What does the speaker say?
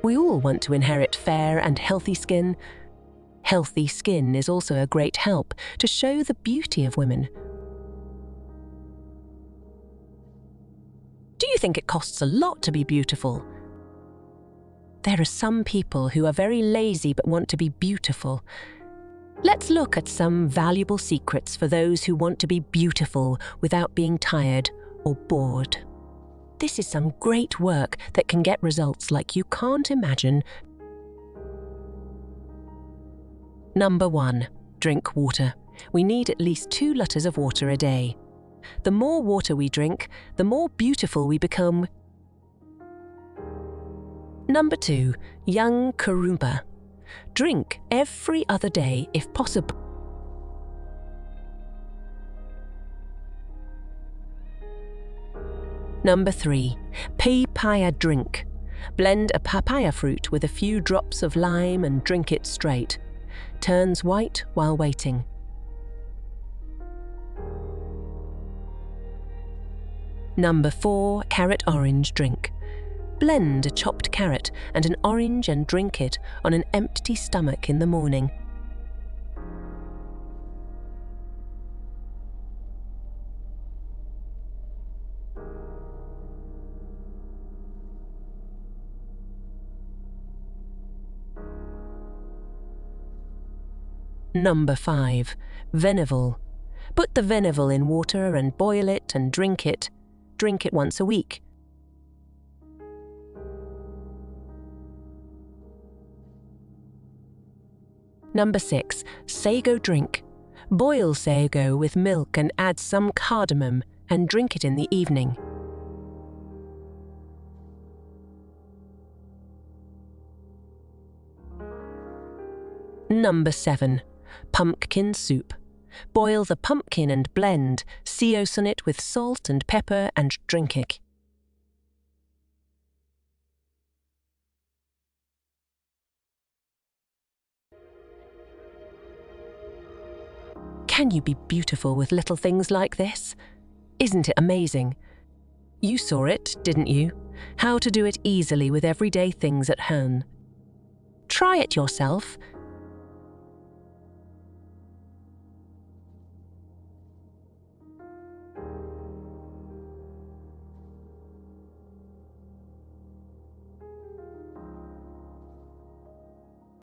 We all want to inherit fair and healthy skin. Healthy skin is also a great help to show the beauty of women. Do you think it costs a lot to be beautiful? There are some people who are very lazy but want to be beautiful. Let's look at some valuable secrets for those who want to be beautiful without being tired or bored. This is some great work that can get results like you can't imagine. Number 1. Drink water. We need at least 2 liters of water a day. The more water we drink, the more beautiful we become. Number 2. Young Kurumba. Drink every other day if possible. Number 3. Papaya drink. Blend a papaya fruit with a few drops of lime and drink it straight. Turns white while waiting. Number 4. Carrot orange drink. Blend a chopped carrot and an orange and drink it on an empty stomach in the morning. Number 5. Veneval. Put the veneval in water and boil it and drink it. Drink it once a week. Number 6. Sago drink. Boil sago with milk and add some cardamom and drink it in the evening. Number 7. Pumpkin soup. Boil the pumpkin and blend, season it with salt and pepper and drink it. Can you be beautiful with little things like this? Isn't it amazing? You saw it, didn't you? How to do it easily with everyday things at home. Try it yourself